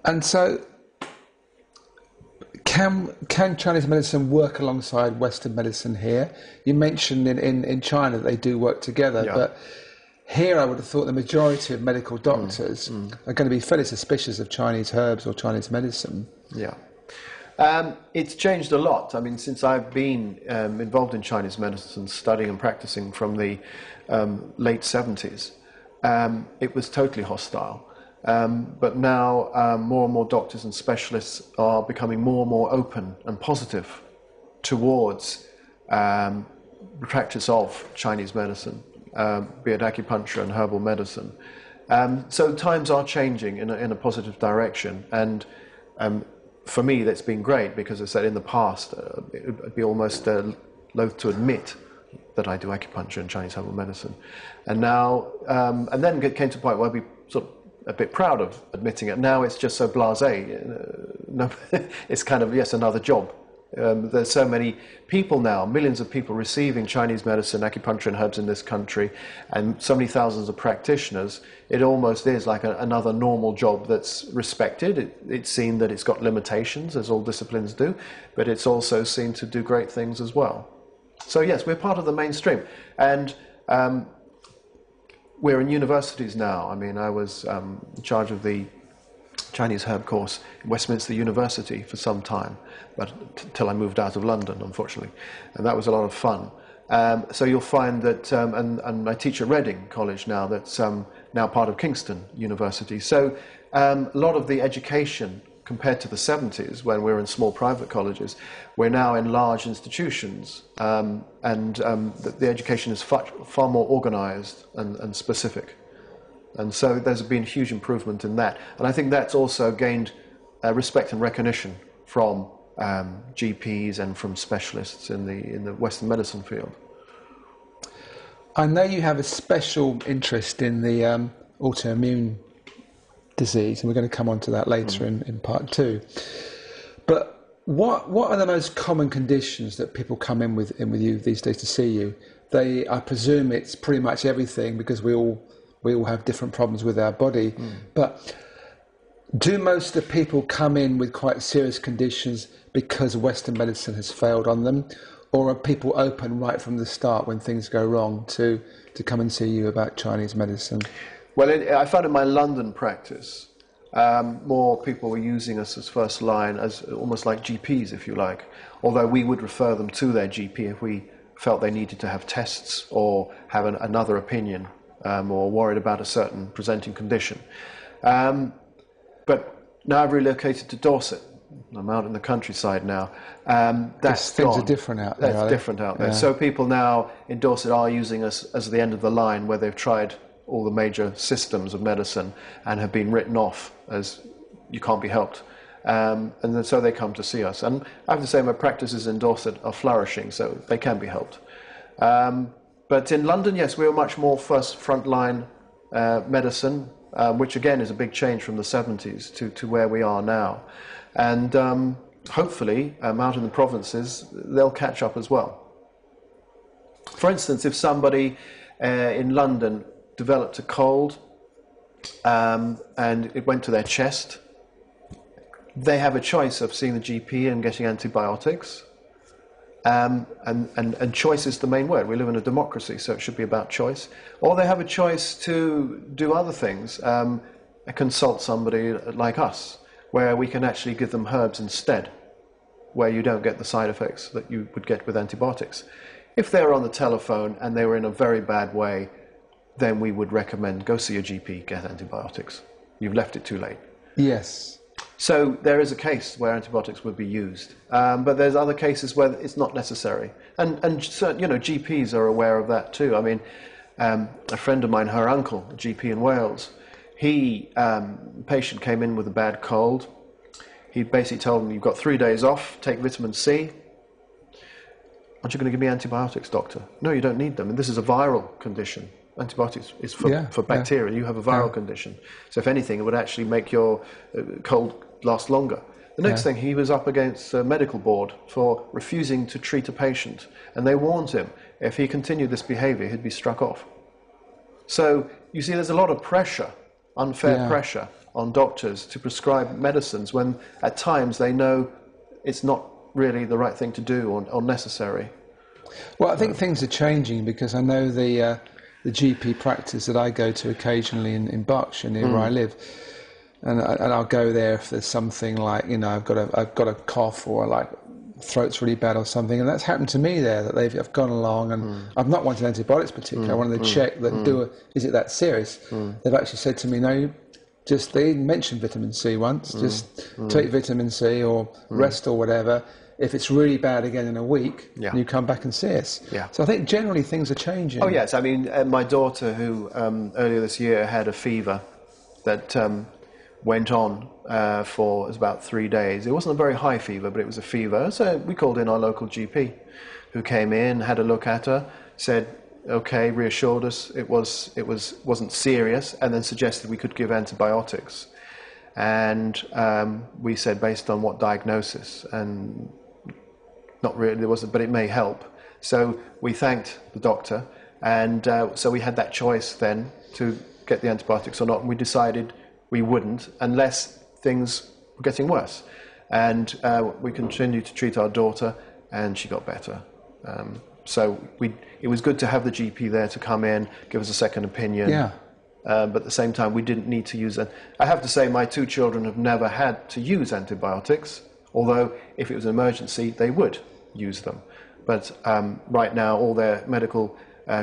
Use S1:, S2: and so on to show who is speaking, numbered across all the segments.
S1: And so, can Chinese medicine work alongside Western medicine here? You mentioned in China that they do work together, but here I would have thought the majority of medical doctors are going to be fairly suspicious of Chinese herbs or Chinese medicine.
S2: Yeah. It's changed a lot. I mean, since I've been involved in Chinese medicine, studying and practicing from the late 70s, it was totally hostile. But now more and more doctors and specialists are becoming more and more open and positive towards the practice of Chinese medicine, be it acupuncture and herbal medicine. So times are changing in a positive direction, and for me that's been great, because as I said in the past, I'd be almost loath to admit that I do acupuncture and Chinese herbal medicine. And now, and then it came to a point where I'd be sort of a bit proud of admitting it. Now it's just so blasé. No, it's kind of, yes, another job. There's so many people now, millions of people receiving Chinese medicine, acupuncture and herbs in this country, and so many thousands of practitioners. It almost is like another normal job that's respected. It's seen that it's got limitations, as all disciplines do, but it's also seen to do great things as well. So yes, we're part of the mainstream. And we're in universities now. I mean, I was in charge of the Chinese herb course at Westminster University for some time, but till I moved out of London, unfortunately, and that was a lot of fun. So you'll find that, and I teach at Reading College now, that's now part of Kingston University. So a lot of the education, compared to the 70s when we were in small private colleges, we're now in large institutions, and the education is far more organised and specific. And so there's been huge improvement in that. And I think that's also gained respect and recognition from GPs and from specialists in the Western medicine field.
S1: I know you have a special interest in the autoimmune disease, and we're going to come on to that later in part 2. But what are the most common conditions that people come in with you these days to see you? I presume it's pretty much everything, because we all have different problems with our body. But do most of the people come in with quite serious conditions because Western medicine has failed on them? Or are people open right from the start when things go wrong to come and see you about Chinese medicine?
S2: Well, I found in my London practice, more people were using us as first line, as almost like GPs, if you like, although we would refer them to their GP if we felt they needed to have tests or have another opinion, or worried about a certain presenting condition. But now I've relocated to Dorset. I'm out in the countryside now. That's
S1: things
S2: gone.
S1: Are different out there.
S2: That's different out there.
S1: Yeah.
S2: So people now in Dorset are using us as the end of the line, where they've tried all the major systems of medicine and have been written off as you can't be helped. And then, so they come to see us. And I have to say my practices in Dorset are flourishing, so they can be helped. But in London, yes, we were much more frontline medicine, which again is a big change from the 70s to where we are now. And hopefully, out in the provinces, they'll catch up as well. For instance, if somebody in London developed a cold and it went to their chest, they have a choice of seeing the GP and getting antibiotics. And choice is the main word. We live in a democracy, so it should be about choice. Or they have a choice to do other things, consult somebody like us, where we can actually give them herbs instead, where you don't get the side effects that you would get with antibiotics. If they're on the telephone and they were in a very bad way, then we would recommend go see your GP, get antibiotics. You've left it too late.
S1: Yes.
S2: So there is a case where antibiotics would be used, but there's other cases where it's not necessary. And GPs are aware of that too. I mean, a friend of mine, her uncle, a GP in Wales, a patient came in with a bad cold. He basically told him, you've got 3 days off, take vitamin C. Aren't you going to give me antibiotics, doctor? No, you don't need them. And this is a viral condition. Antibiotics is for bacteria. You have a viral condition. So if anything, it would actually make your cold last longer. The next thing, he was up against a medical board for refusing to treat a patient. And they warned him, if he continued this behavior, he'd be struck off. So you see, there's a lot of pressure, unfair pressure on doctors to prescribe medicines when at times they know it's not really the right thing to do or necessary.
S1: Well, I think things are changing because I know the GP practice that I go to occasionally in Berkshire, near where I live, and I'll go there if there's something like, you know, I've got a cough or like throat's really bad or something, and that's happened to me there, that I've gone along and I've not wanted antibiotics particularly. I wanted to check that is it that serious? They've actually said to me, no, just they mentioned vitamin C once, just take vitamin C or rest or whatever. If it's really bad again in a week, you come back and see us.
S2: Yeah.
S1: So I think generally things are changing.
S2: Oh yes, I mean my daughter, who earlier this year had a fever that went on for it was about 3 days. It wasn't a very high fever, but it was a fever. So we called in our local GP, who came in, had a look at her, said, okay, reassured us it wasn't serious, and then suggested we could give antibiotics. And we said, based on what diagnosis? And not really, there wasn't, but it may help. So we thanked the doctor, and so we had that choice then to get the antibiotics or not, and we decided we wouldn't unless things were getting worse. And we continued to treat our daughter, and she got better. So it was good to have the GP there to come in, give us a second opinion.
S1: Yeah.
S2: But at the same time, we didn't need to use it. I have to say my 2 children have never had to use antibiotics, although if it was an emergency, they would use them. But right now, all their medical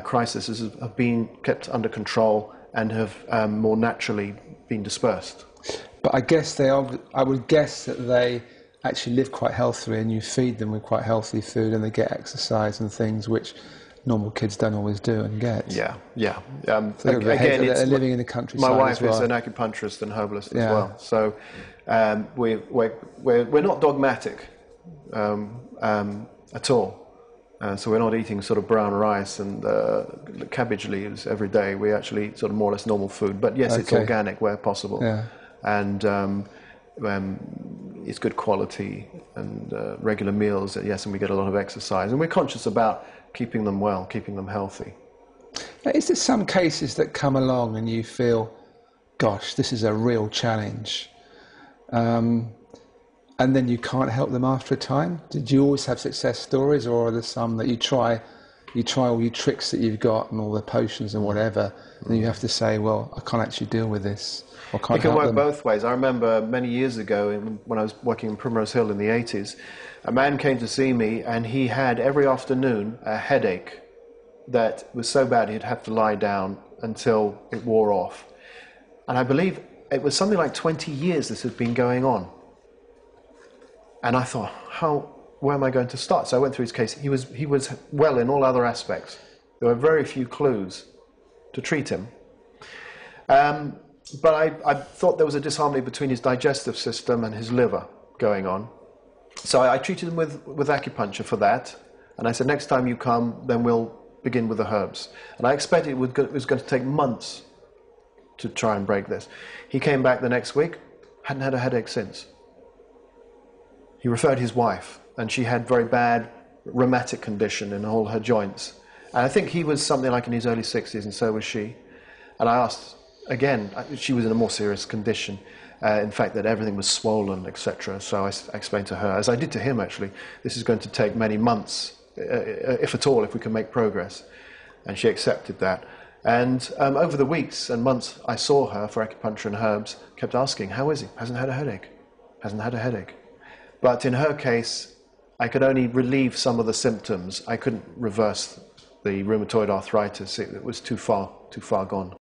S2: crises have been kept under control and have more naturally been dispersed.
S1: But I guess I would guess that they actually live quite healthily, and you feed them with quite healthy food, and they get exercise and things which normal kids don't always do and get.
S2: Yeah.
S1: So again, they're living in the countryside.
S2: My wife
S1: as well.
S2: is an acupuncturist and herbalist as well. So we're not dogmatic at all. So we're not eating sort of brown rice and cabbage leaves every day. We actually sort of more or less normal food. But yes, it's organic where possible.
S1: Yeah.
S2: And it's good quality and regular meals. Yes, and we get a lot of exercise. And we're conscious about keeping them well, keeping them healthy.
S1: Now, is there some cases that come along and you feel, gosh, this is a real challenge, and then you can't help them after a time? Did you always have success stories, or are there some that you try all your tricks that you've got and all the potions and whatever, and you have to say, well, I can't actually deal with this, or can't help them?
S2: It can work both ways. I remember many years ago when I was working in Primrose Hill in the 80s, a man came to see me, and he had every afternoon a headache that was so bad he'd have to lie down until it wore off. And I believe it was something like 20 years this had been going on. And I thought, where am I going to start? So I went through his case. He was well in all other aspects. There were very few clues to treat him. But I thought there was a disharmony between his digestive system and his liver going on. So I treated him with acupuncture for that. And I said, next time you come, then we'll begin with the herbs. And I expected it was going to take months to try and break this. He came back the next week, hadn't had a headache since. He referred his wife, and she had very bad rheumatic condition in all her joints. And I think he was something like in his early 60s, and so was she. And I asked, again, she was in a more serious condition. In fact, that everything was swollen, etc. So I explained to her, as I did to him actually, this is going to take many months, if at all, if we can make progress. And she accepted that. And over the weeks and months I saw her for acupuncture and herbs, kept asking, how is he? Hasn't had a headache. Hasn't had a headache. But in her case, I could only relieve some of the symptoms. I couldn't reverse the rheumatoid arthritis. It was too far gone.